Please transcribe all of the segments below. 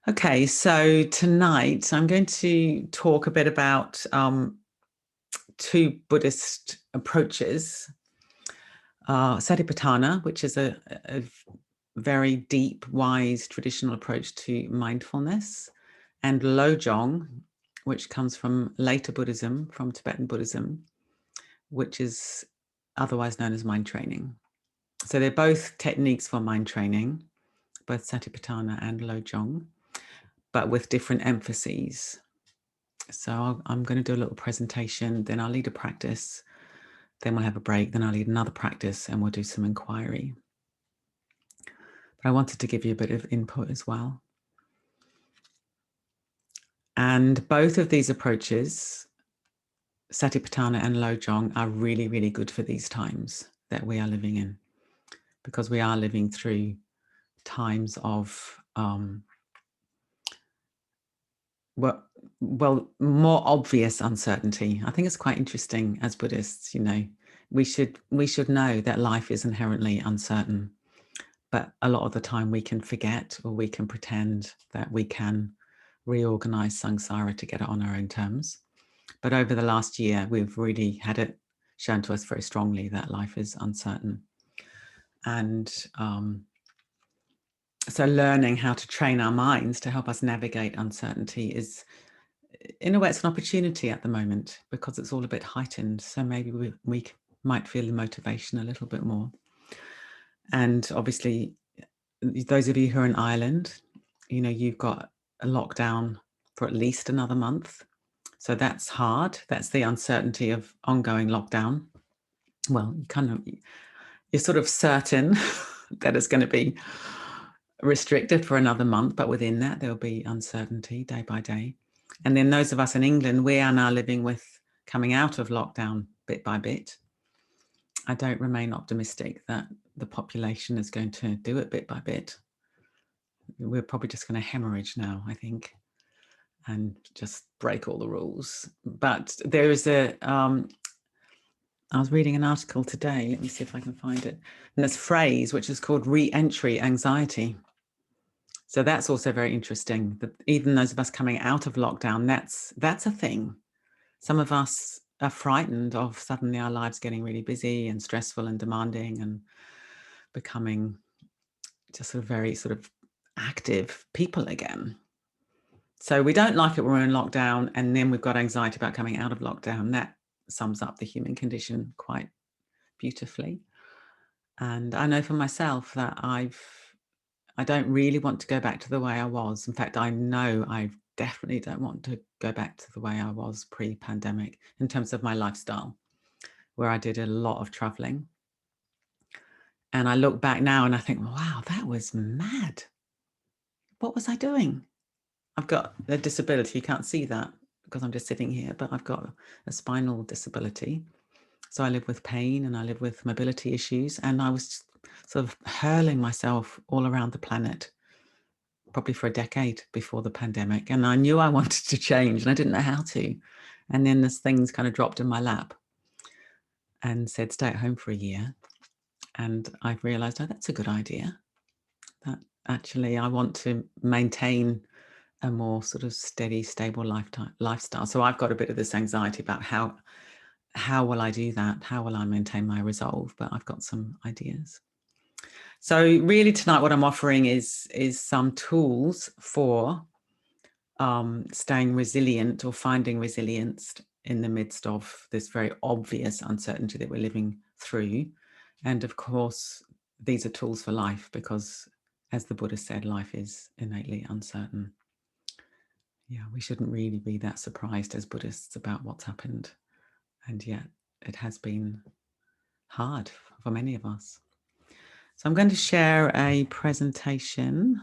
Okay, so tonight I'm going to talk a bit about two Buddhist approaches. Satipatthana, which is a very deep, wise, traditional approach to mindfulness, and lojong, which comes from later Buddhism, from Tibetan Buddhism, which is otherwise known as mind training. So they're both techniques for mind training, both Satipatthana and lojong, but with different emphases. So I'm going to do a little presentation, then I'll lead a practice, then we'll have a break, then I'll lead another practice, and we'll do some inquiry. But I wanted to give you a bit of input as well. And both of these approaches, Satipatthana and lojong, are really, really good for these times that we are living in, because we are living through times of more obvious uncertainty. I think it's quite interesting as Buddhists, we should know that life is inherently uncertain, but a lot of the time we can forget, or we can pretend that we can reorganize samsara to get it on our own terms. But over the last year, we've really had it shown to us very strongly that life is uncertain. And so learning how to train our minds to help us navigate uncertainty is, in a way, it's an opportunity at the moment, because it's all a bit heightened. So maybe we might feel the motivation a little bit more. And obviously, those of you who are in Ireland, you've got a lockdown for at least another month. So that's hard. That's the uncertainty of ongoing lockdown. Well, you're sort of certain that it's going to be restricted for another month, but within that, there'll be uncertainty day by day. And then those of us in England, we are now living with coming out of lockdown bit by bit. I don't remain optimistic that the population is going to do it bit by bit. We're probably just going to hemorrhage now, I think, and just break all the rules. But there is I was reading an article today, let me see if I can find it, and this phrase, which is called re-entry anxiety. So that's also very interesting, that even those of us coming out of lockdown, that's a thing. Some of us are frightened of suddenly our lives getting really busy and stressful and demanding and becoming just very active people again. So we don't like it when we're in lockdown, and then we've got anxiety about coming out of lockdown. That sums up the human condition quite beautifully. And I know for myself that I don't really want to go back to the way I was. In fact, I know I definitely don't want to go back to the way I was pre-pandemic in terms of my lifestyle, where I did a lot of traveling. And I look back now and I think, wow, that was mad. What was I doing? I've got a disability. You can't see that because I'm just sitting here, but I've got a spinal disability. So I live with pain and I live with mobility issues. And I was sort of hurling myself all around the planet, probably for a decade before the pandemic. And I knew I wanted to change and I didn't know how to. And then this things kind of dropped in my lap and said, stay at home for a year. And I've realized, oh, that's a good idea. That actually I want to maintain a more sort of steady, stable lifestyle. So I've got a bit of this anxiety about how will I do that? How will I maintain my resolve? But I've got some ideas. So really tonight, what I'm offering is some tools for staying resilient or finding resilience in the midst of this very obvious uncertainty that we're living through. And of course, these are tools for life, because as the Buddha said, life is innately uncertain. Yeah, we shouldn't really be that surprised as Buddhists about what's happened. And yet it has been hard for many of us. So I'm going to share a presentation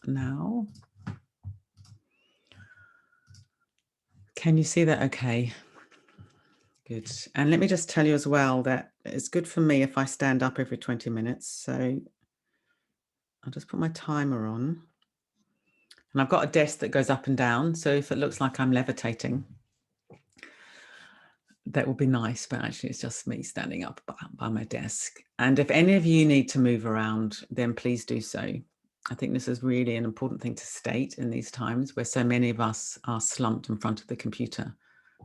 now. Can you see that okay? Good. And let me just tell you as well that it's good for me if I stand up every 20 minutes. So I'll just put my timer on. And I've got a desk that goes up and down. So if it looks like I'm levitating, that would be nice, but actually it's just me standing up by my desk. And if any of you need to move around, then please do so. I think this is really an important thing to state in these times where so many of us are slumped in front of the computer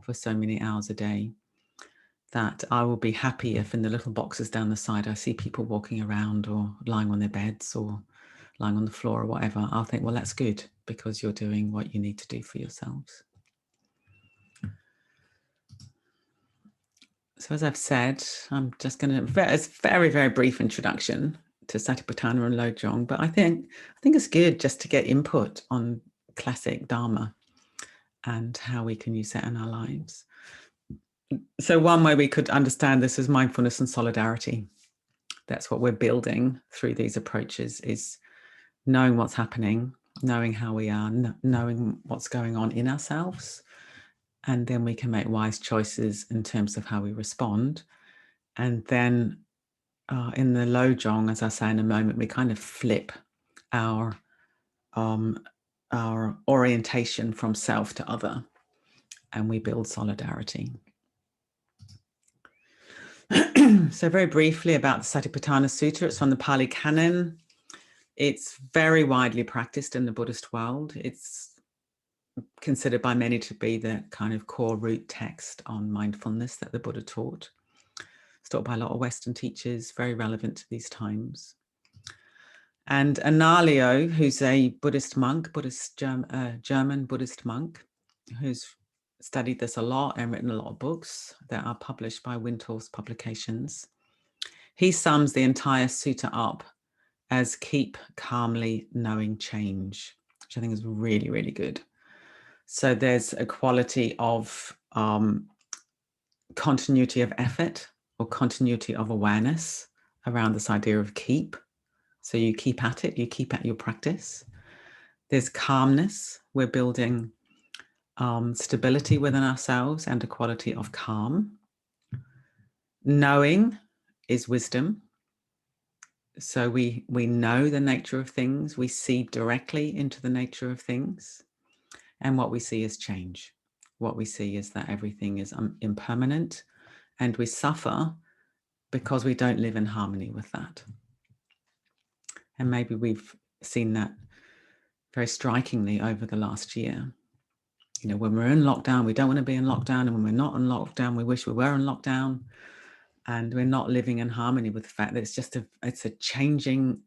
for so many hours a day, that I will be happy if in the little boxes down the side I see people walking around or lying on their beds or lying on the floor or whatever. I'll think, well, that's good, because you're doing what you need to do for yourselves. So as I've said, I'm just going to, it's a very, very brief introduction to Satipatthana and lojong, but I think it's good just to get input on classic Dharma and how we can use it in our lives. So one way we could understand this is mindfulness and solidarity. That's what we're building through these approaches, is knowing what's happening, knowing how we are, knowing what's going on in ourselves, and then we can make wise choices in terms of how we respond. And then in the lojong, as I say in a moment, we kind of flip our orientation from self to other, and we build solidarity. So very briefly about the Satipatthana Sutta. It's from the Pali Canon. It's very widely practiced in the Buddhist world. It's considered by many to be the kind of core root text on mindfulness that the Buddha taught. It's taught by a lot of Western teachers, very relevant to these times. And Analayo, who's a Buddhist monk, German Buddhist monk, who's studied this a lot and written a lot of books that are published by Windhorse Publications, he sums the entire sutta up as keep calmly knowing change, which I think is really, really good. So there's a quality of continuity of effort or continuity of awareness around this idea of keep. So you keep at it, you keep at your practice. There's calmness. We're building stability within ourselves and a quality of calm. Knowing is wisdom. So we know the nature of things. We see directly into the nature of things. And what we see is change. What we see is that everything is impermanent, and we suffer because we don't live in harmony with that. And maybe we've seen that very strikingly over the last year. You know, when we're in lockdown, we don't want to be in lockdown. And when we're not in lockdown, we wish we were in lockdown. And we're not living in harmony with the fact that it's a changing,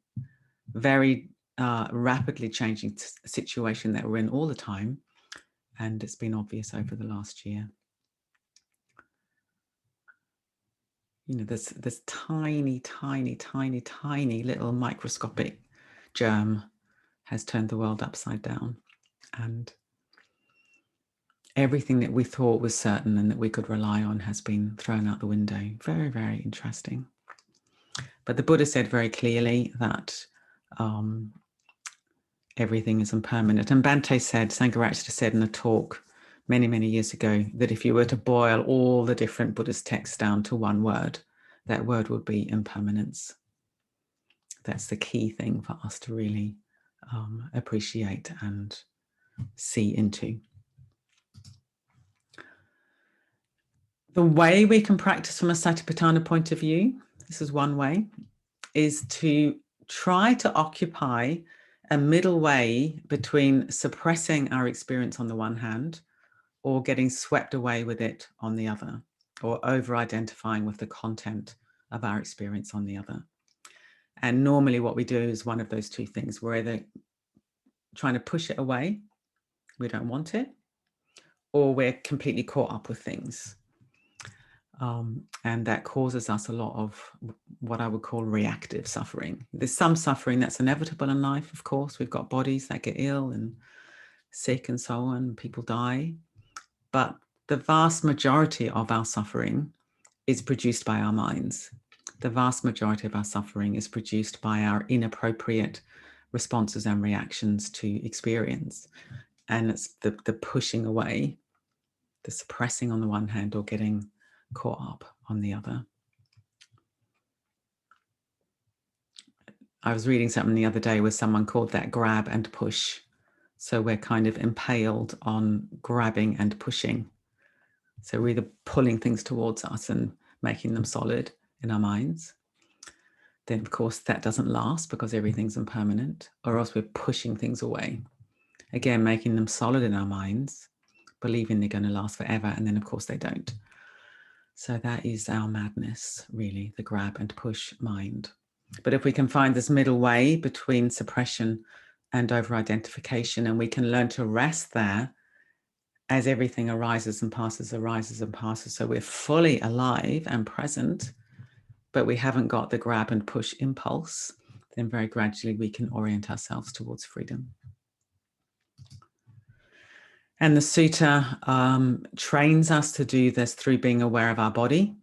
very rapidly changing situation that we're in all the time. And it's been obvious over the last year. You know, this tiny, tiny, tiny, tiny little microscopic germ has turned the world upside down. And everything that we thought was certain and that we could rely on has been thrown out the window. Very, very interesting. But the Buddha said very clearly that everything is impermanent. And Sangharakshita said in a talk many, many years ago that if you were to boil all the different Buddhist texts down to one word, that word would be impermanence. That's the key thing for us to really appreciate and see into. The way we can practice from a Satipatthana point of view, this is one way, is to try to occupy a middle way between suppressing our experience on the one hand or getting swept away with it on the other, or over-identifying with the content of our experience on the other. And normally what we do is one of those two things. We're either trying to push it away, we don't want it, or we're completely caught up with things. And that causes us a lot of what I would call reactive suffering. There's some suffering that's inevitable in life, of course. We've got bodies that get ill and sick and so on, people die. But the vast majority of our suffering is produced by our minds. The vast majority of our suffering is produced by our inappropriate responses and reactions to experience. And it's the pushing away, the suppressing on the one hand, or getting caught up on the other. I was reading something the other day where someone called that grab and push. So we're kind of impaled on grabbing and pushing. So we're either pulling things towards us and making them solid in our minds. then of course that doesn't last because everything's impermanent, or else we're pushing things away. Again, making them solid in our minds, believing they're going to last forever, and then of course they don't. So that is our madness, really, the grab and push mind. But if we can find this middle way between suppression and over-identification, and we can learn to rest there as everything arises and passes, so we're fully alive and present, but we haven't got the grab and push impulse, then very gradually we can orient ourselves towards freedom. And the sutta trains us to do this through being aware of our body.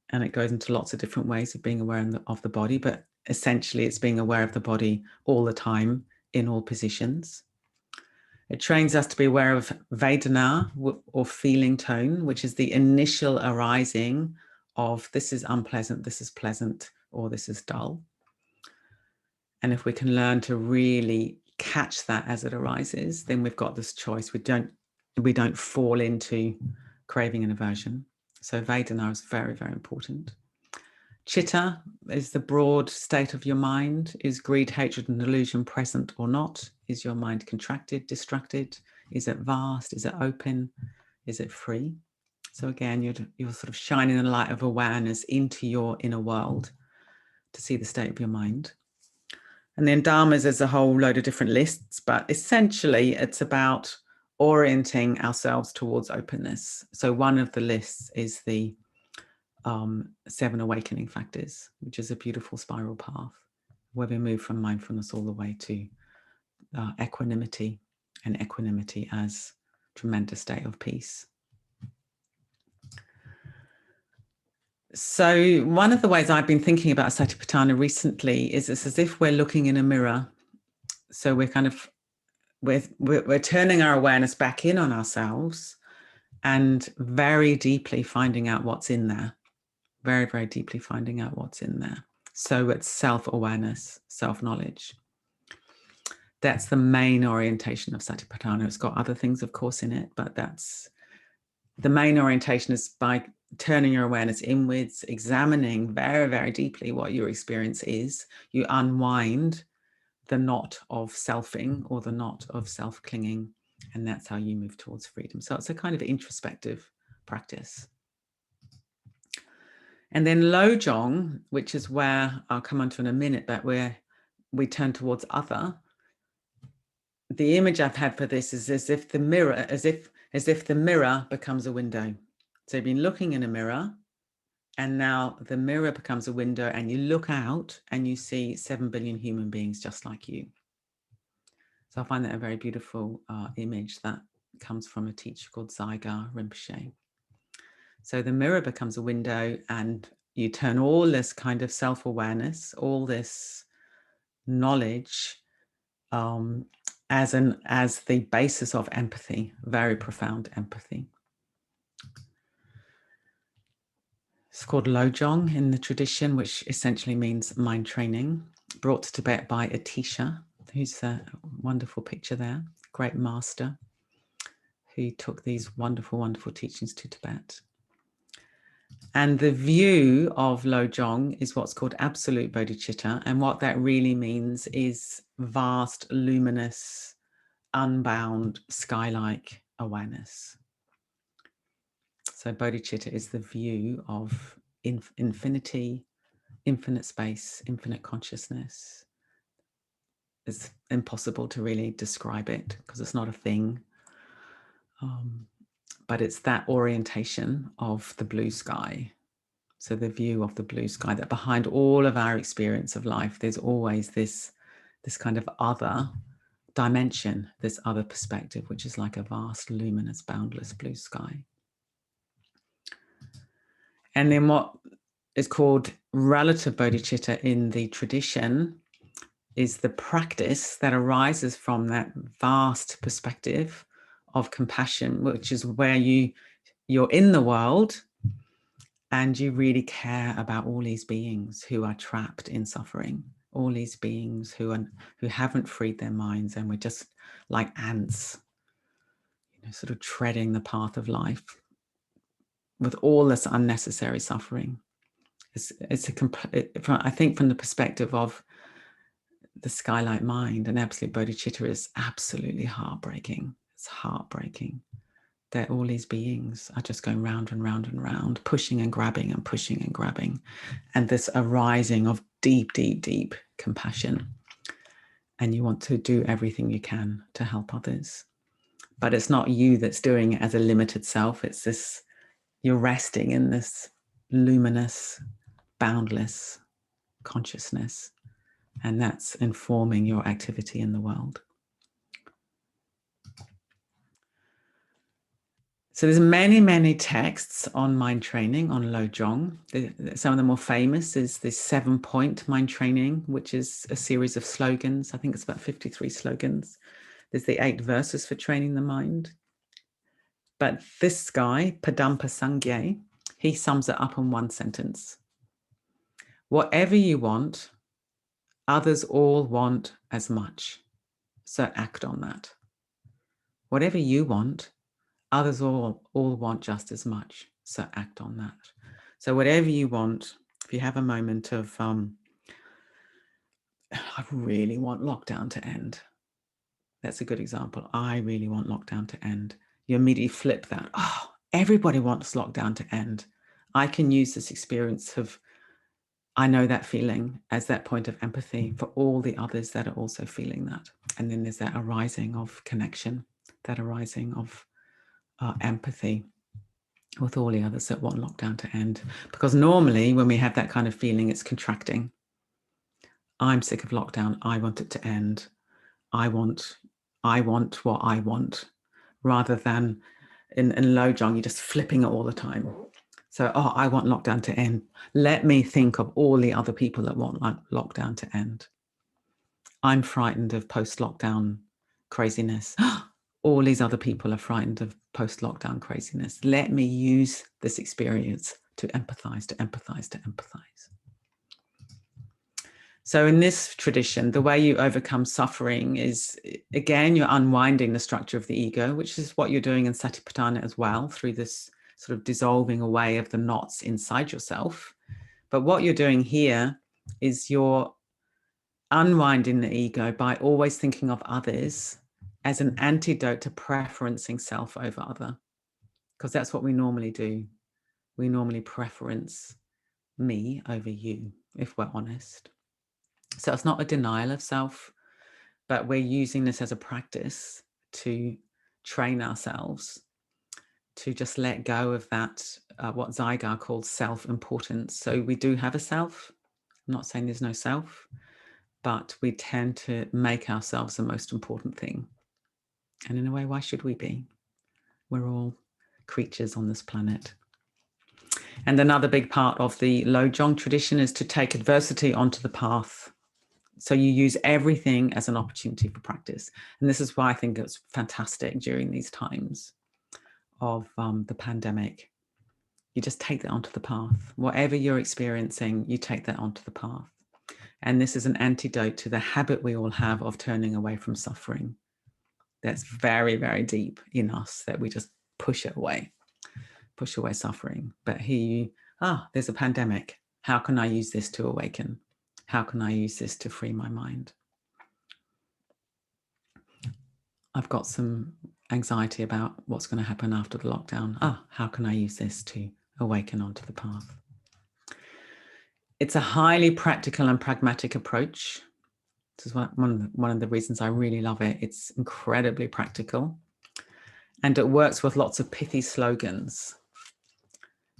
And it goes into lots of different ways of being aware of the body, but essentially it's being aware of the body all the time in all positions. It trains us to be aware of Vedana, or feeling tone, which is the initial arising of this is unpleasant, this is pleasant, or this is dull. And if we can learn to really catch that as it arises, then we've got this choice. We don't fall into craving and aversion. So Vedana is very, very important. Chitta is the broad state of your mind. Is greed, hatred, and delusion present or not? Is your mind contracted, distracted? Is it vast? Is it open? Is it free? So again, you're sort of shining the light of awareness into your inner world to see the state of your mind. And then dharmas is a whole load of different lists, but essentially it's about orienting ourselves towards openness. So one of the lists is the 7 awakening factors, which is a beautiful spiral path where we move from mindfulness all the way to equanimity, and equanimity as tremendous state of peace. So one of the ways I've been thinking about Satipatthana recently is it's as if we're looking in a mirror. So we're kind of, we're turning our awareness back in on ourselves and very deeply finding out what's in there. Very, very deeply finding out what's in there. So it's self-awareness, self-knowledge. That's the main orientation of Satipatthana. It's got other things, of course, in it, but that's the main orientation, is by turning your awareness inwards, examining very, very deeply what your experience is. You unwind the knot of selfing or the knot of self-clinging, and that's how you move towards freedom. So it's a kind of introspective practice. And then lojong, which is where I'll come on to in a minute, but where we turn towards other. The image I've had for this is as if the mirror becomes a window. So you've been looking in a mirror, and now the mirror becomes a window, and you look out and you see 7 billion human beings just like you. So I find that a very beautiful image that comes from a teacher called Zygar Rinpoche. So the mirror becomes a window, and you turn all this kind of self-awareness, all this knowledge as the basis of empathy, very profound empathy. It's called lojong in the tradition, which essentially means mind training, brought to Tibet by Atisha, who's a wonderful picture there, great master who took these wonderful, wonderful teachings to Tibet. And the view of lojong is what's called absolute bodhicitta. And what that really means is vast, luminous, unbound, sky-like awareness. So bodhicitta is the view of infinity, infinite space, infinite consciousness. It's impossible to really describe it because it's not a thing. But it's that orientation of the blue sky. So the view of the blue sky, that behind all of our experience of life, there's always this kind of other dimension, this other perspective, which is like a vast, luminous, boundless blue sky. And then what is called relative bodhicitta in the tradition is the practice that arises from that vast perspective of compassion, which is where you're in the world and you really care about all these beings who are trapped in suffering, all these beings who haven't freed their minds, and we're just like ants, sort of treading the path of life with all this unnecessary suffering. I think from the perspective of the skylight mind, and absolute bodhicitta is absolutely heartbreaking. It's heartbreaking that all these beings are just going round and round and round, pushing and grabbing and pushing and grabbing, and this arising of deep, deep, deep compassion. And you want to do everything you can to help others. But it's not you that's doing it as a limited self. It's this, you're resting in this luminous, boundless consciousness. And that's informing your activity in the world. So there's many, many texts on mind training, on lojong. Some of the more famous is the 7-point mind training, which is a series of slogans. I think it's about 53 slogans. There's the 8 verses for training the mind. But this guy, Padampa Sangye, he sums it up in one sentence. Whatever you want, others all want as much. So act on that. Whatever you want, others all want just as much. So act on that. So whatever you want, if you have a moment of, I really want lockdown to end. That's a good example. I really want lockdown to end. You immediately flip that. Oh, everybody wants lockdown to end. I can use this experience of, I know that feeling as that point of empathy for all the others that are also feeling that. And then there's that arising of connection, that arising of empathy with all the others that want lockdown to end. Because normally when we have that kind of feeling, it's contracting. I'm sick of lockdown. I want it to end. I want what I want, rather than in lojong, you're just flipping it all the time. So, I want lockdown to end. Let me think of all the other people that want lockdown to end. I'm frightened of post-lockdown craziness. All these other people are frightened of post-lockdown craziness. Let me use this experience to empathize, to empathize, to empathize. So in this tradition, the way you overcome suffering is, again, you're unwinding the structure of the ego, which is what you're doing in Satipatthana as well, through this sort of dissolving away of the knots inside yourself. But what you're doing here is you're unwinding the ego by always thinking of others as an antidote to preferencing self over other, because that's what we normally do. We normally preference me over you, if we're honest. So it's not a denial of self, but we're using this as a practice to train ourselves to just let go of that, what Zygar called self-importance. So we do have a self. I'm not saying there's no self, but we tend to make ourselves the most important thing. And in a way, why should we be? We're all creatures on this planet. And another big part of the lojong tradition is to take adversity onto the path. So you use everything as an opportunity for practice. And this is why I think it's fantastic during these times of the pandemic. You just take that onto the path. Whatever you're experiencing, you take that onto the path. And this is an antidote to the habit we all have of turning away from suffering. That's very, very deep in us, that we just push it away, push away suffering. But here there's a pandemic. How can I use this to awaken? How can I use this to free my mind? I've got some anxiety about what's going to happen after the lockdown. How can I use this to awaken onto the path? It's a highly practical and pragmatic approach. This is one of the reasons I really love it. It's incredibly practical. And it works with lots of pithy slogans.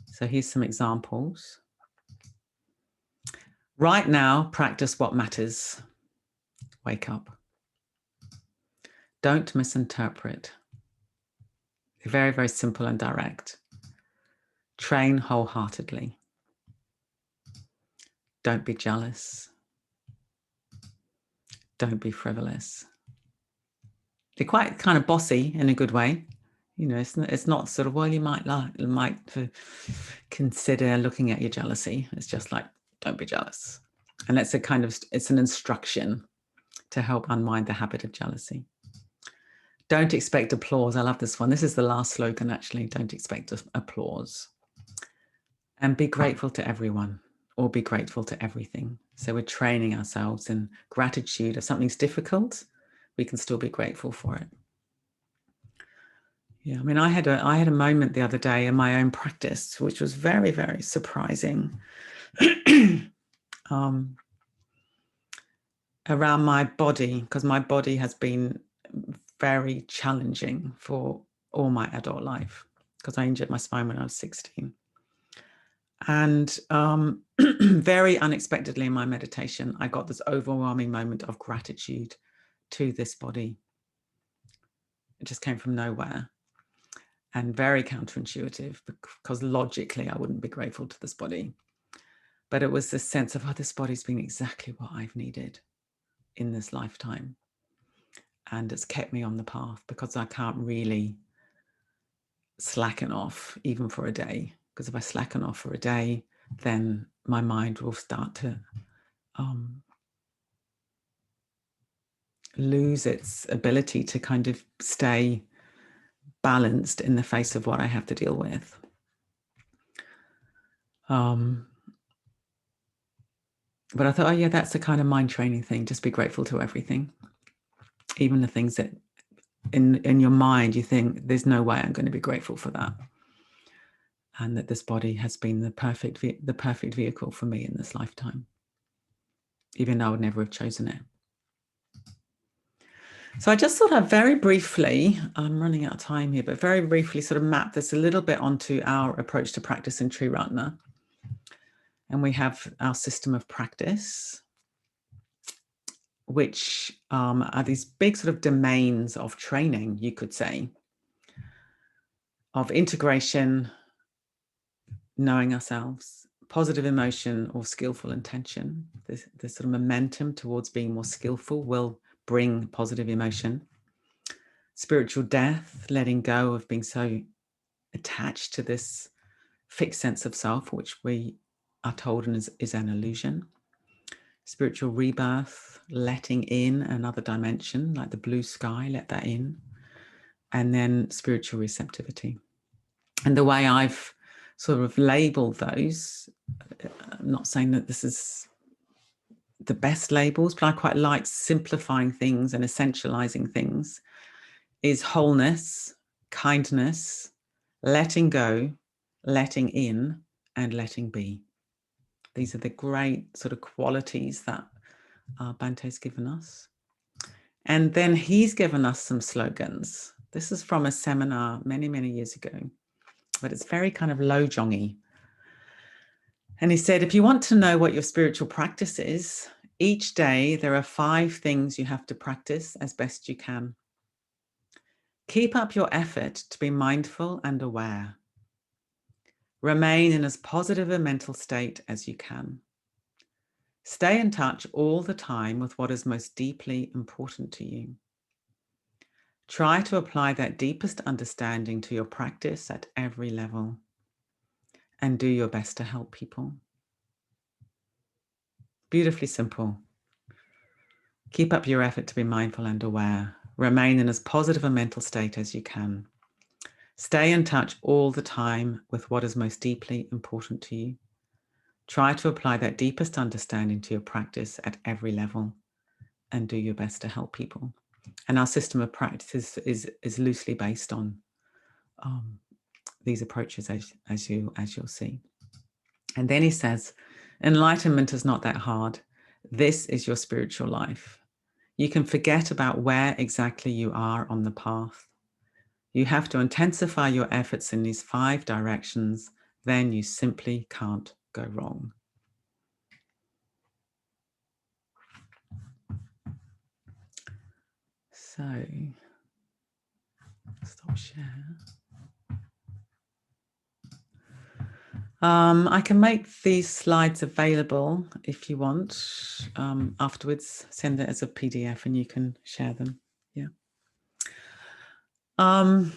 So here's some examples. Right now, practice what matters. Wake up. Don't misinterpret. Very, very simple and direct. Train wholeheartedly. Don't be jealous. Don't be frivolous. They're quite kind of bossy in a good way. You know, it's not sort of, well, you might consider looking at your jealousy. It's just like, don't be jealous. And it's an instruction to help unwind the habit of jealousy. Don't expect applause. I love this one. This is the last slogan, actually. Don't expect applause. And be grateful to everyone. or be grateful to everything. So we're training ourselves in gratitude. If something's difficult, we can still be grateful for it. Yeah, I mean, I had a moment the other day in my own practice, which was very, very surprising. Around my body, because my body has been very challenging for all my adult life, because I injured my spine when I was 16. And very unexpectedly in my meditation, I got this overwhelming moment of gratitude to this body. It just came from nowhere and very counterintuitive, because logically I wouldn't be grateful to this body. But it was this sense of, oh, this body's been exactly what I've needed in this lifetime. And it's kept me on the path, because I can't really slacken off even for a day. Because if I slacken off for a day, then my mind will start to lose its ability to kind of stay balanced in the face of what I have to deal with. But I thought, oh yeah, that's the kind of mind training thing. Just be grateful to everything. Even the things that in your mind, you think there's no way I'm going to be grateful for that. And that this body has been the perfect vehicle for me in this lifetime, even though I would never have chosen it. So I just thought I'd very briefly, I'm running out of time here, but very briefly sort of map this a little bit onto our approach to practice in Triratna. And we have our system of practice, which are these big sort of domains of training, you could say, of integration, knowing ourselves, positive emotion or skillful intention. This sort of momentum towards being more skillful will bring positive emotion. Spiritual death, letting go of being so attached to this fixed sense of self, which we are told is an illusion. Spiritual rebirth, letting in another dimension, like the blue sky, let that in. And then spiritual receptivity. And the way I've sort of labeled those, I'm not saying that this is the best labels, but I quite like simplifying things and essentializing things, is wholeness, kindness, letting go, letting in, and letting be. These are the great sort of qualities that Bante's given us. And then he's given us some slogans. This is from a seminar many, many years ago, but it's very kind of lojong-y. And he said, if you want to know what your spiritual practice is, each day there are 5 things you have to practice as best you can. Keep up your effort to be mindful and aware. Remain in as positive a mental state as you can. Stay in touch all the time with what is most deeply important to you. Try to apply that deepest understanding to your practice at every level, and do your best to help people. Beautifully simple. Keep up your effort to be mindful and aware. Remain in as positive a mental state as you can. Stay in touch all the time with what is most deeply important to you. Try to apply that deepest understanding to your practice at every level, and do your best to help people. And our system of practice is loosely based on these approaches, as you'll see. And then he says, enlightenment is not that hard. This is your spiritual life. You can forget about where exactly you are on the path. You have to intensify your efforts in these 5 directions, then you simply can't go wrong. So, stop share. I can make these slides available if you want afterwards, send it as a PDF and you can share them. Yeah. So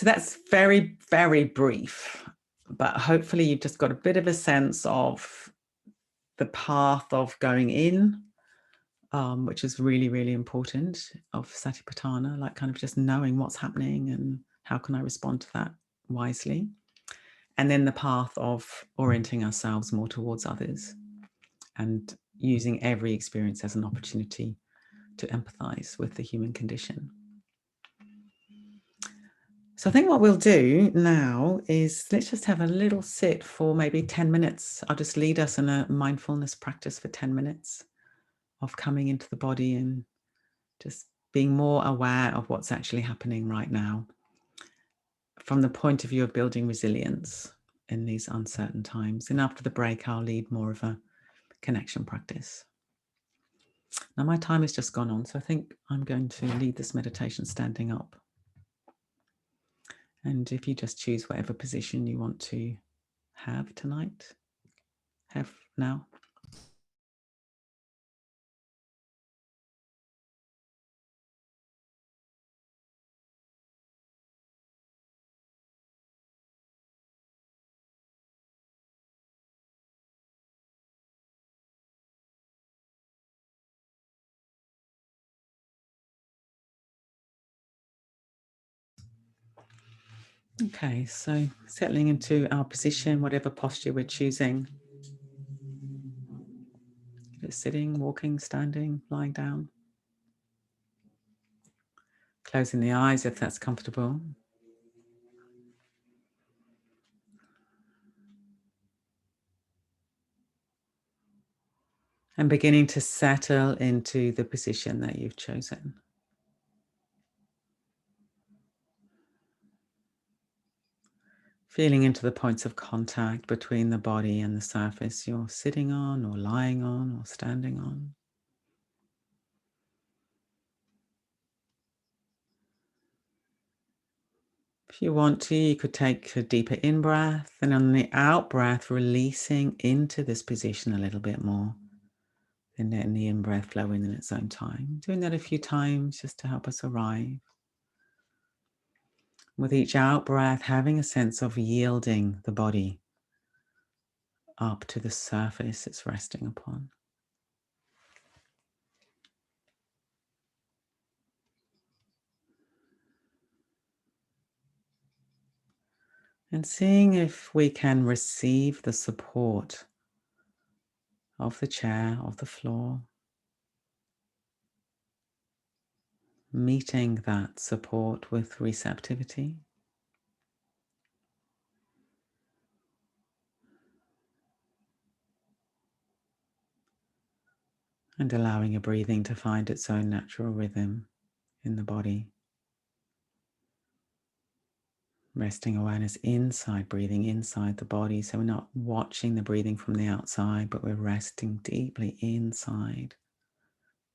that's very, very brief, but hopefully you've just got a bit of a sense of the path of going in, which is really, really important, of Satipatthana, like kind of just knowing what's happening and how can I respond to that wisely. And then the path of orienting ourselves more towards others and using every experience as an opportunity to empathize with the human condition. So I think what we'll do now is let's just have a little sit for maybe 10 minutes. I'll just lead us in a mindfulness practice for 10 minutes of coming into the body and just being more aware of what's actually happening right now from the point of view of building resilience in these uncertain times. And after the break, I'll lead more of a connection practice. Now my time has just gone on, so I think I'm going to lead this meditation standing up. And if you just choose whatever position you want to have tonight, have now. Okay, so settling into our position, whatever posture we're choosing. Just sitting, walking, standing, lying down. Closing the eyes if that's comfortable. And beginning to settle into the position that you've chosen. Feeling into the points of contact between the body and the surface you're sitting on or lying on or standing on. If you want to, you could take a deeper in-breath, and on the out-breath, releasing into this position a little bit more. And letting the in-breath flow in its own time. Doing that a few times just to help us arrive. With each out-breath, having a sense of yielding the body up to the surface it's resting upon. And seeing if we can receive the support of the chair, of the floor. Meeting that support with receptivity. And allowing your breathing to find its own natural rhythm in the body. Resting awareness inside, breathing inside the body. So we're not watching the breathing from the outside, but we're resting deeply inside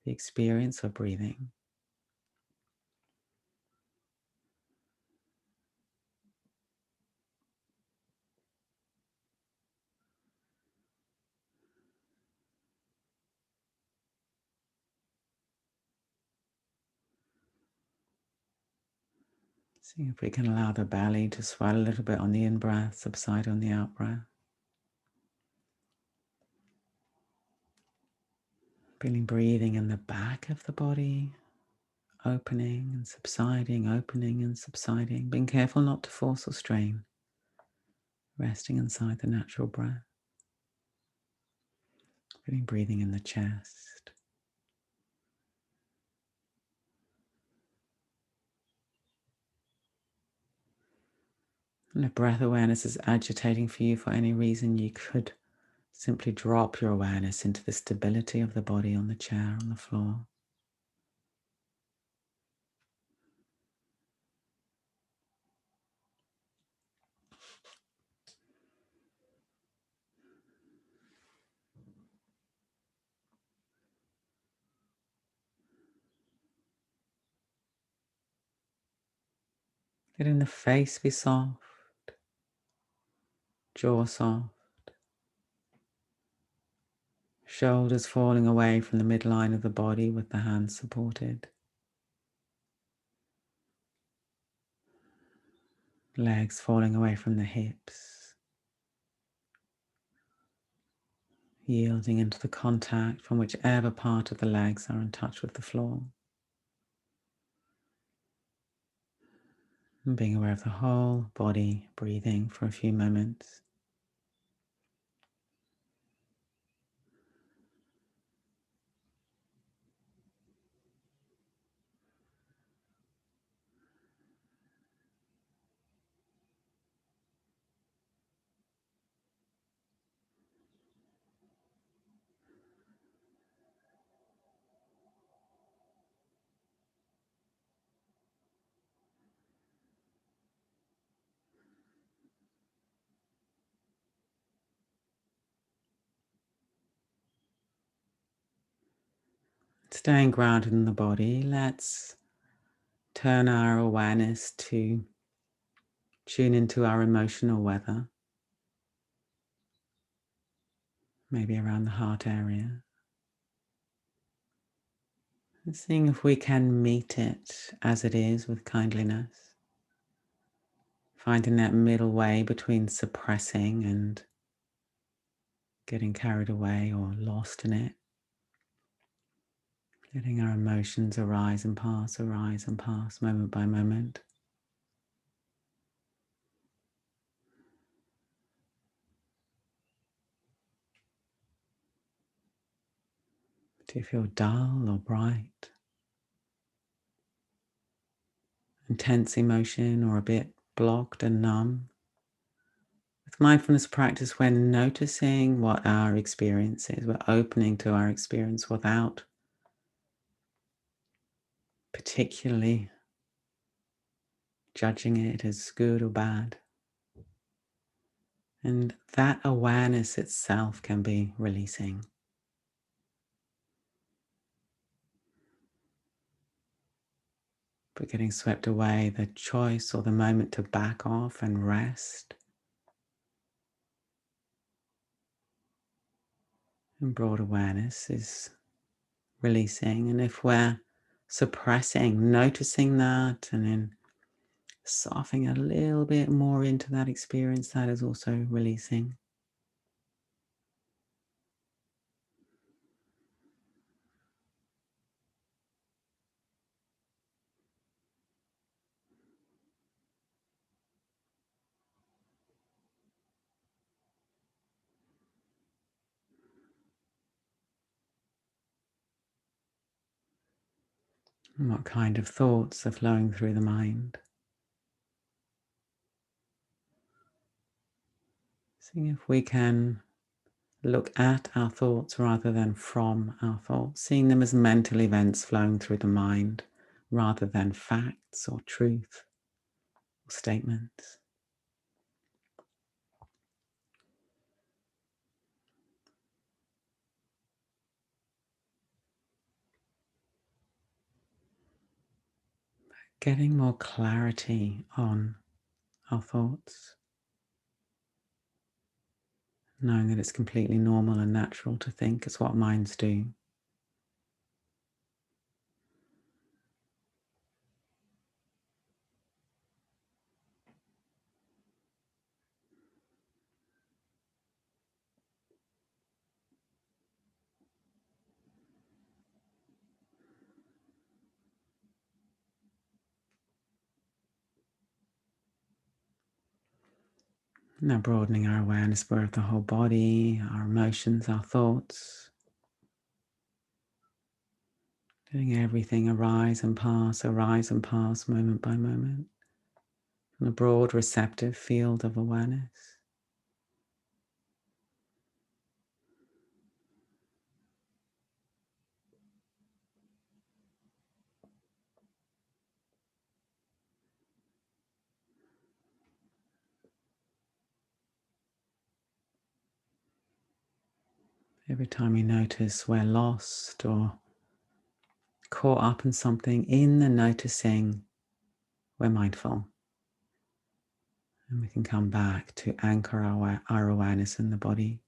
the experience of breathing. See if we can allow the belly to swell a little bit on the in-breath, subside on the out-breath. Feeling breathing in the back of the body, opening and subsiding, being careful not to force or strain, resting inside the natural breath. Feeling breathing in the chest. And if breath awareness is agitating for you for any reason, you could simply drop your awareness into the stability of the body on the chair, on the floor. Letting the face be soft, jaw soft, shoulders falling away from the midline of the body with the hands supported. Legs falling away from the hips, yielding into the contact from whichever part of the legs are in touch with the floor. And being aware of the whole body, breathing for a few moments. Staying grounded in the body, let's turn our awareness to tune into our emotional weather, maybe around the heart area. And seeing if we can meet it as it is with kindliness, finding that middle way between suppressing and getting carried away or lost in it. Letting our emotions arise and pass, moment by moment. Do you feel dull or bright? Intense emotion or a bit blocked and numb? With mindfulness practice, we're noticing what our experience is. We're opening to our experience without particularly judging it as good or bad. And that awareness itself can be releasing. But getting swept away, the choice or the moment to back off and rest and broad awareness is releasing. And if we're suppressing, noticing that and then softening a little bit more into that experience, that is also releasing. And what kind of thoughts are flowing through the mind? Seeing if we can look at our thoughts rather than from our thoughts, seeing them as mental events flowing through the mind rather than facts or truth or statements. Getting more clarity on our thoughts, knowing that it's completely normal and natural to think. It's what minds do. Now broadening our awareness of the whole body, our emotions, our thoughts. Letting everything arise and pass moment by moment. In a broad receptive field of awareness. Every time you notice we're lost or caught up in something, in the noticing, we're mindful. And we can come back to anchor our awareness in the body.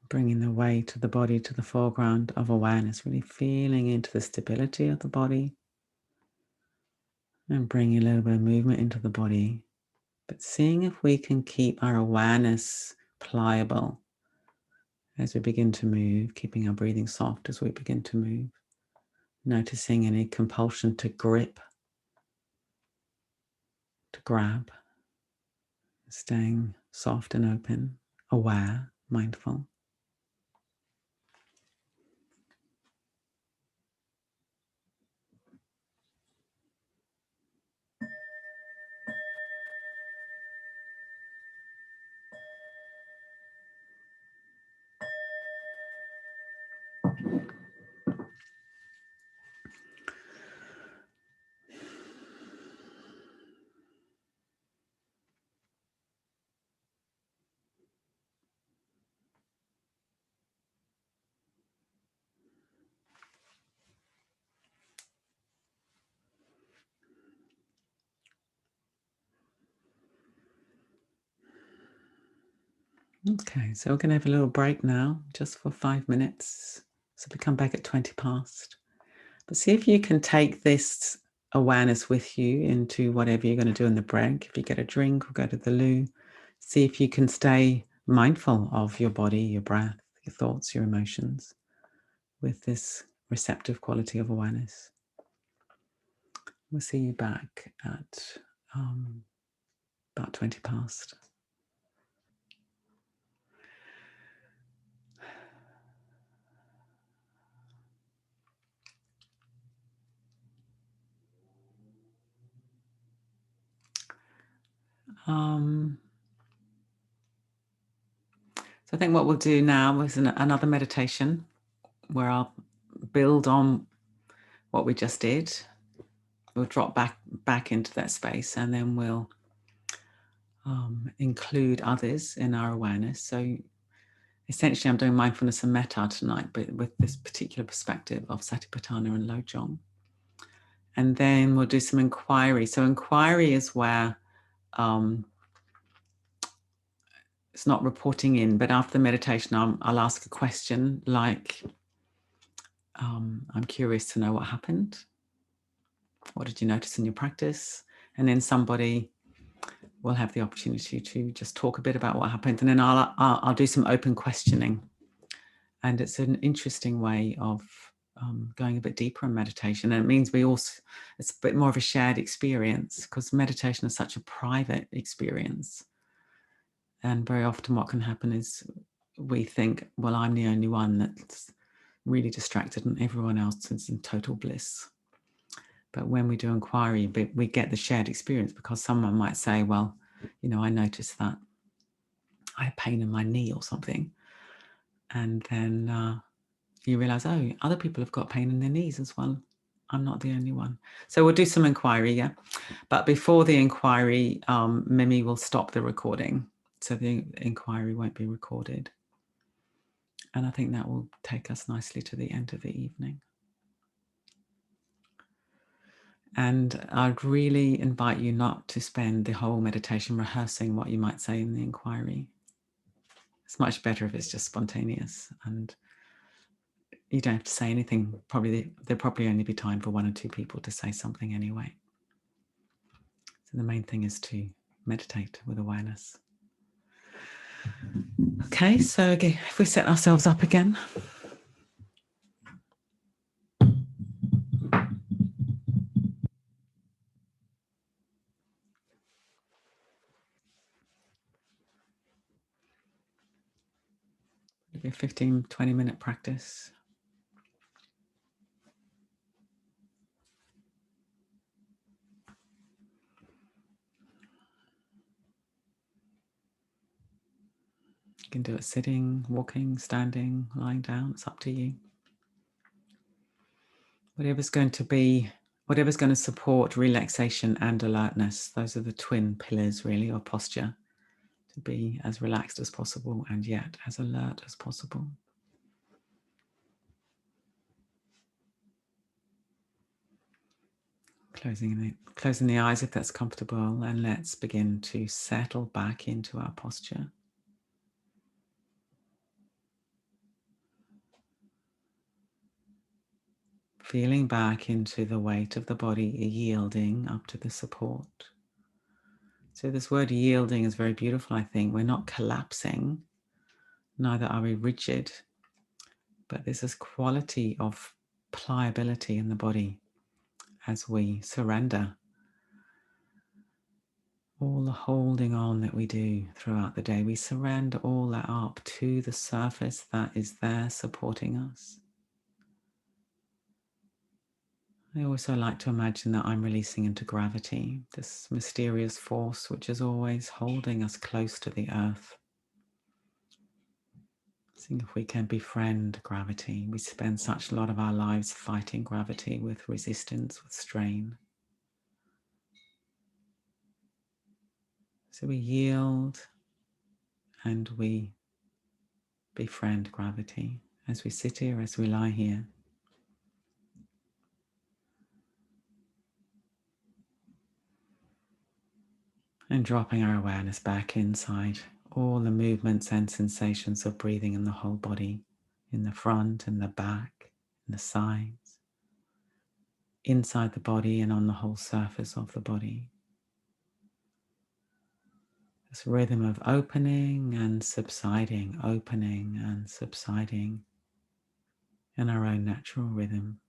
Bringing the weight of the body to the foreground of awareness, really feeling into the stability of the body and bringing a little bit of movement into the body, but seeing if we can keep our awareness pliable as we begin to move, keeping our breathing soft as we begin to move, noticing any compulsion to grip, to grab, staying soft and open, aware, mindful. Okay, so we're going to have a little break now, just for 5 minutes. So we come back at 20 past. But see if you can take this awareness with you into whatever you're going to do in the break. If you get a drink or go to the loo, see if you can stay mindful of your body, your breath, your thoughts, your emotions with this receptive quality of awareness. We'll see you back at about 20 past. So I think what we'll do now is another meditation where I'll build on what we just did. We'll drop back into that space, and then we'll include others in our awareness. So essentially, I'm doing mindfulness and metta tonight, but with this particular perspective of Satipatthana and lojong. And then we'll do some inquiry. So inquiry is where it's not reporting in, but after the meditation, I'll ask a question like, I'm curious to know what happened. What did you notice in your practice? And then somebody will have the opportunity to just talk a bit about what happened. And then I'll do some open questioning. And it's an interesting way of going a bit deeper in meditation. And it means it's a bit more of a shared experience, because meditation is such a private experience. And very often what can happen is we think, well, I'm the only one that's really distracted and everyone else is in total bliss. But when we do inquiry, we get the shared experience, because someone might say, well, I noticed that I have pain in my knee or something. And then you realize, oh, other people have got pain in their knees as well. I'm not the only one. So we'll do some inquiry, yeah. But before the inquiry, Mimi will stop the recording. So the inquiry won't be recorded. And I think that will take us nicely to the end of the evening. And I'd really invite you not to spend the whole meditation rehearsing what you might say in the inquiry. It's much better if it's just spontaneous, and you don't have to say anything. There'll probably only be time for 1 or 2 people to say something anyway. So the main thing is to meditate with awareness. Okay, so again, if we set ourselves up again. It'll be a 15, 20-minute practice. You can do it sitting, walking, standing, lying down. It's up to you. Whatever's going to support relaxation and alertness. Those are the twin pillars, really, of posture. To be as relaxed as possible and yet as alert as possible. Closing the eyes if that's comfortable, and let's begin to settle back into our posture. feeling back into the weight of the body, yielding up to the support. So this word yielding is very beautiful, I think. We're not collapsing, neither are we rigid, but there's this quality of pliability in the body as we surrender all the holding on that we do throughout the day. We surrender all that up to the surface that is there supporting us. I also like to imagine that I'm releasing into gravity, this mysterious force which is always holding us close to the earth. Seeing if we can befriend gravity. We spend such a lot of our lives fighting gravity with resistance, with strain. So we yield and we befriend gravity as we sit here, as we lie here. And dropping our awareness back inside all the movements and sensations of breathing in the whole body, in the front and the back, in the sides, inside the body and on the whole surface of the body. This rhythm of opening and subsiding in our own natural rhythm.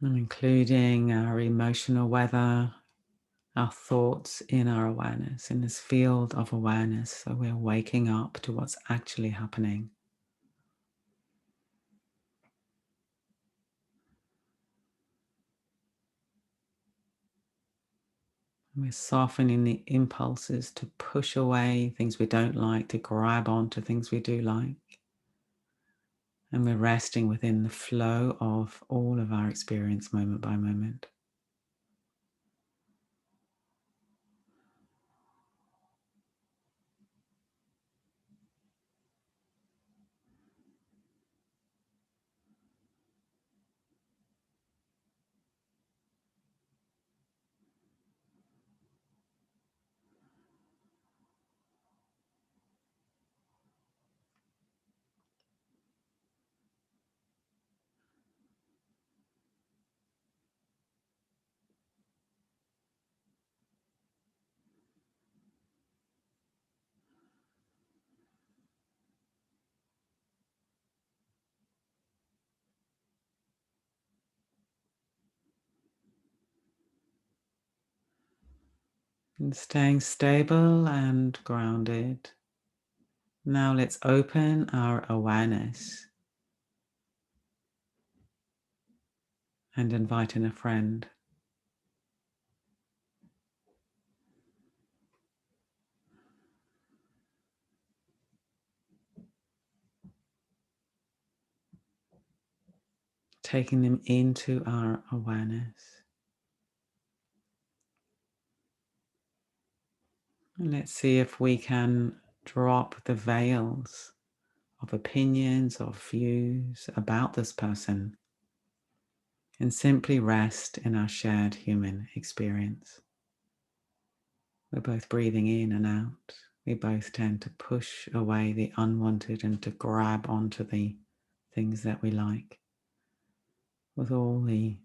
And including our emotional weather, our thoughts in our awareness, in this field of awareness. So we're waking up to what's actually happening. We're softening the impulses to push away things we don't like, to grab onto things we do like. And we're resting within the flow of all of our experience moment by moment. And staying stable and grounded. Now let's open our awareness and invite in a friend. Taking them into our awareness. And let's see if we can drop the veils of opinions, of views about this person, and simply rest in our shared human experience. We're both breathing in and out. We both tend to push away the unwanted and to grab onto the things that we like, with all the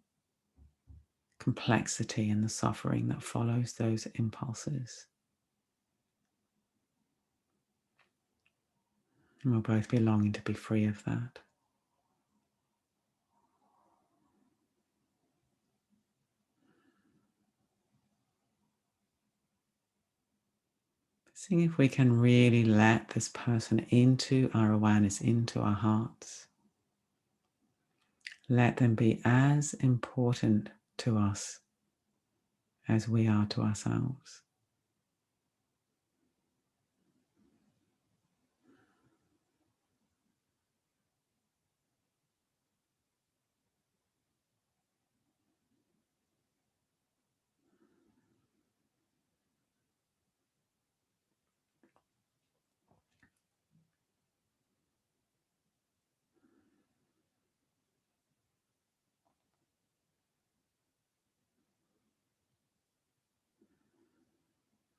complexity and the suffering that follows those impulses. And we'll both be longing to be free of that. Seeing if we can really let this person into our awareness, into our hearts. Let them be as important to us as we are to ourselves.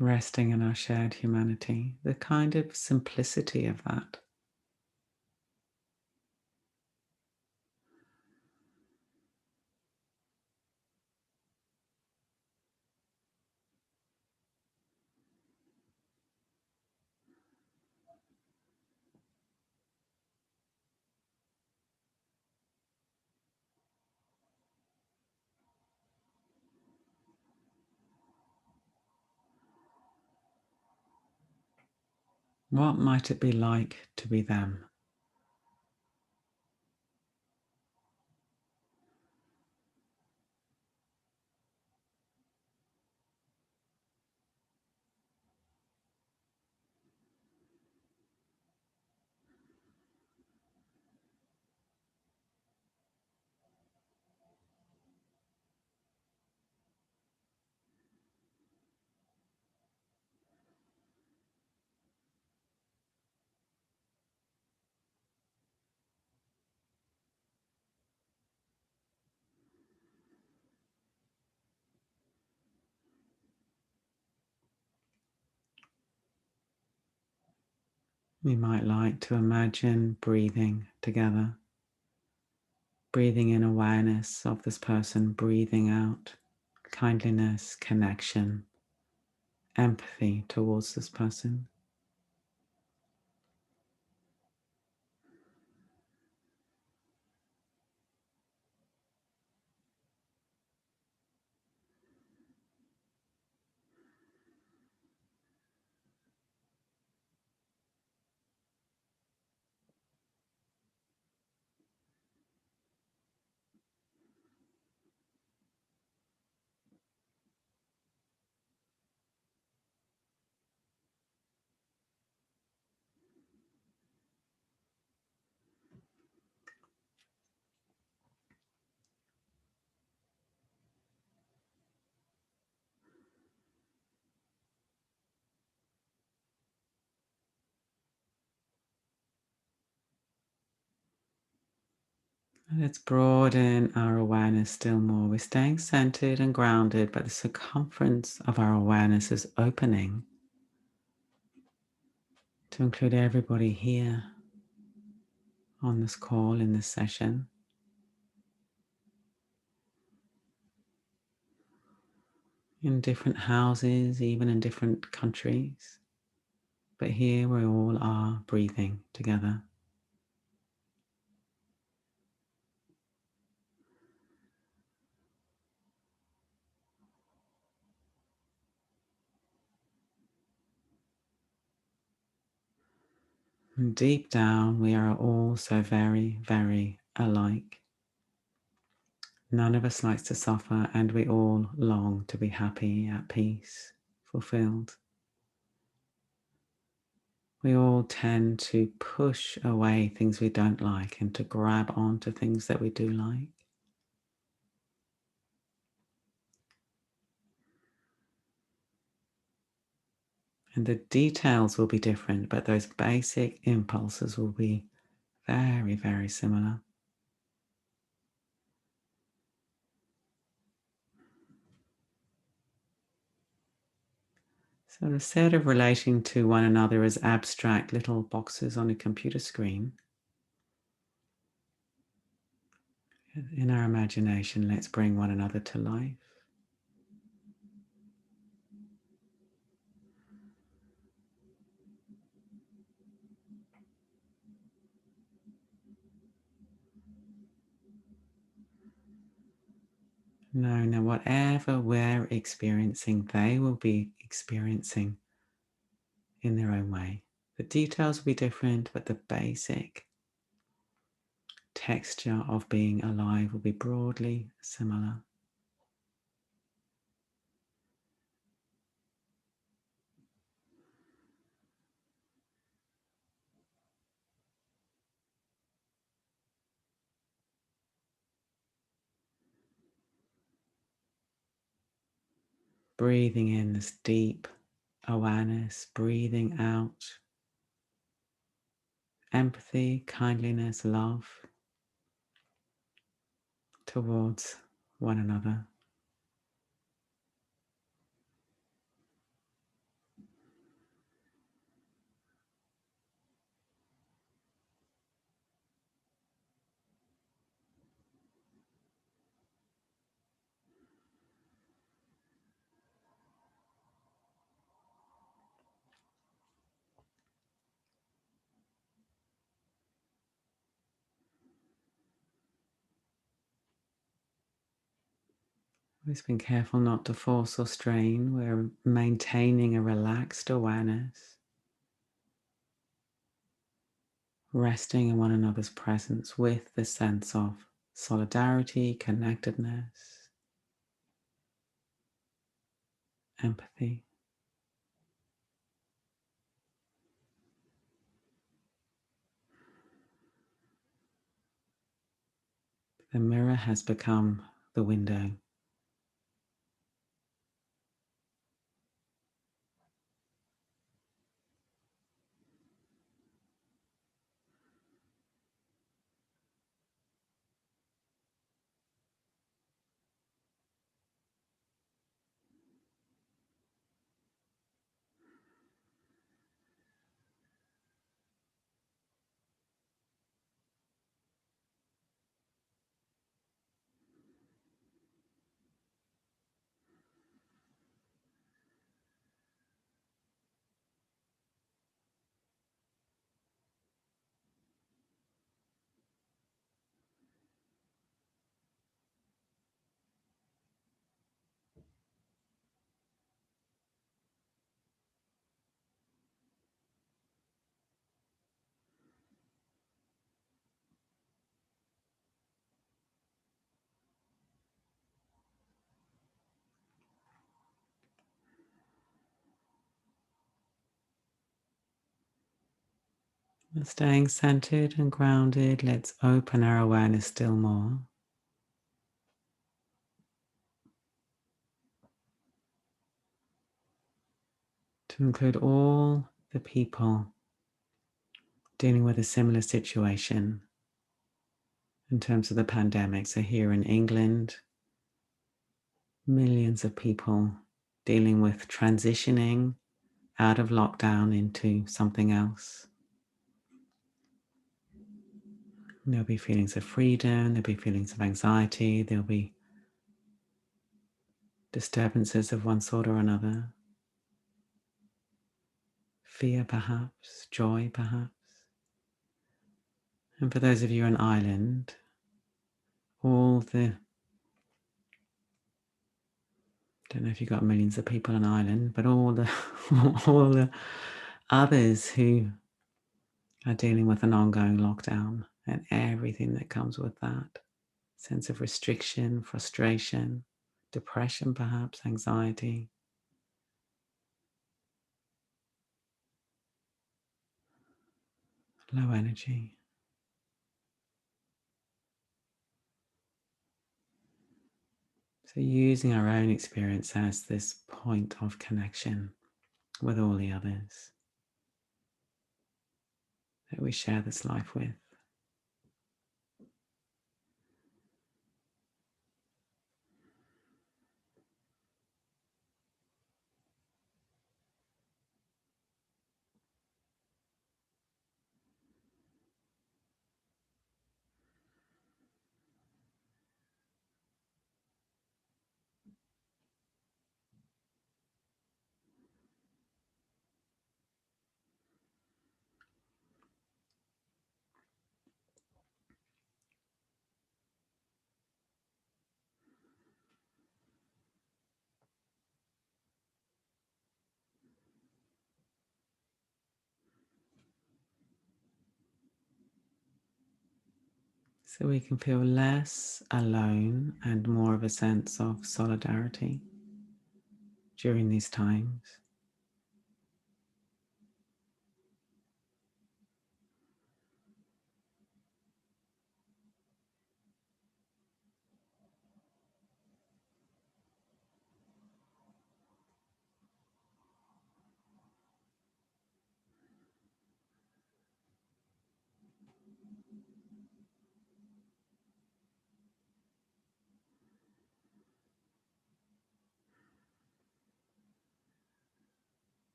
resting in our shared humanity, the kind of simplicity of that. What might it be like to be them? We might like to imagine breathing together, breathing in awareness of this person, breathing out kindliness, connection, empathy towards this person. Let's broaden our awareness still more. We're staying centered and grounded, but the circumference of our awareness is opening to include everybody here on this call, in this session. In different houses, even in different countries. But here we all are breathing together. And deep down, we are all so very, very alike. None of us likes to suffer, and we all long to be happy, at peace, fulfilled. We all tend to push away things we don't like and to grab onto things that we do like. And the details will be different, but those basic impulses will be very, very similar. So instead of relating to one another as abstract little boxes on a computer screen, in our imagination, let's bring one another to life. Knowing that whatever we're experiencing, they will be experiencing in their own way. The details will be different, but the basic texture of being alive will be broadly similar. Breathing in this deep awareness, breathing out empathy, kindliness, love towards one another. Always being careful not to force or strain. We're maintaining a relaxed awareness, resting in one another's presence with the sense of solidarity, connectedness, empathy. The mirror has become the window. Staying centered and grounded, let's open our awareness still more. To include all the people dealing with a similar situation in terms of the pandemic. So here in England, millions of people dealing with transitioning out of lockdown into something else. There'll be feelings of freedom, there'll be feelings of anxiety, there'll be disturbances of one sort or another. Fear perhaps, joy perhaps. And for those of you on Ireland, all the, don't know if you've got millions of people on Ireland, but all the all the others who are dealing with an ongoing lockdown and everything that comes with that. Sense of restriction, frustration, depression perhaps, anxiety. Low energy. So using our own experience as this point of connection with all the others that we share this life with. So we can feel less alone and more of a sense of solidarity during these times.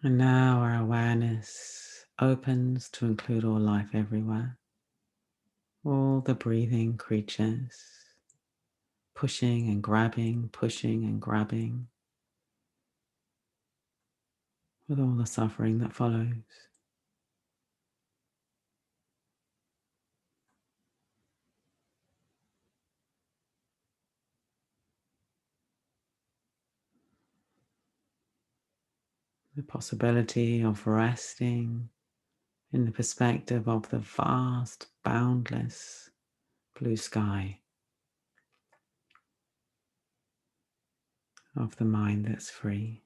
And now our awareness opens to include all life everywhere. All the breathing creatures, pushing and grabbing, with all the suffering that follows. The possibility of resting in the perspective of the vast, boundless blue sky of the mind that's free.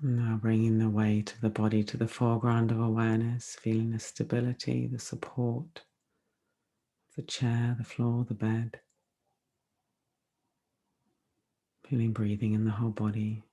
Now bringing the weight of the body to the foreground of awareness, feeling the stability, the support, the chair, the floor, the bed. Feeling breathing in the whole body.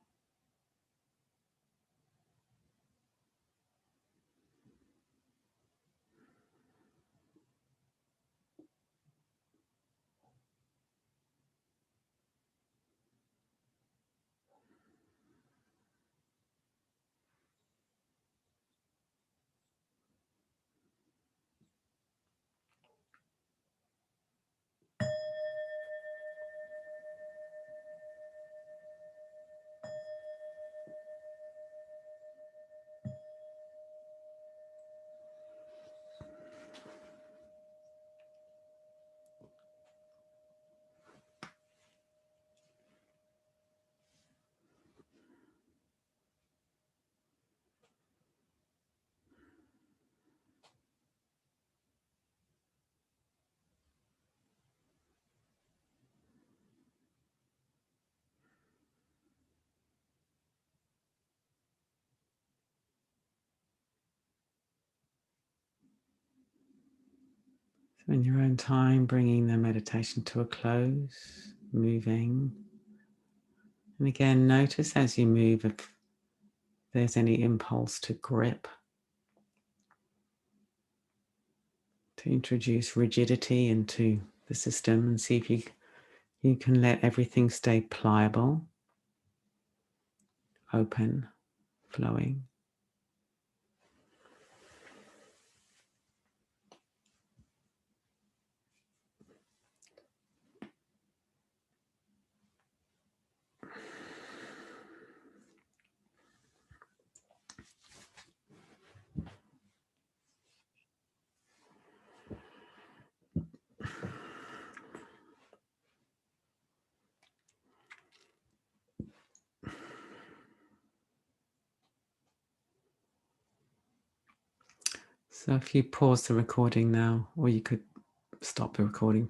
So in your own time, bringing the meditation to a close, moving. And again, notice as you move if there's any impulse to grip, to introduce rigidity into the system, and see if you can let everything stay pliable, open, flowing. So if you pause the recording now, or you could stop the recording.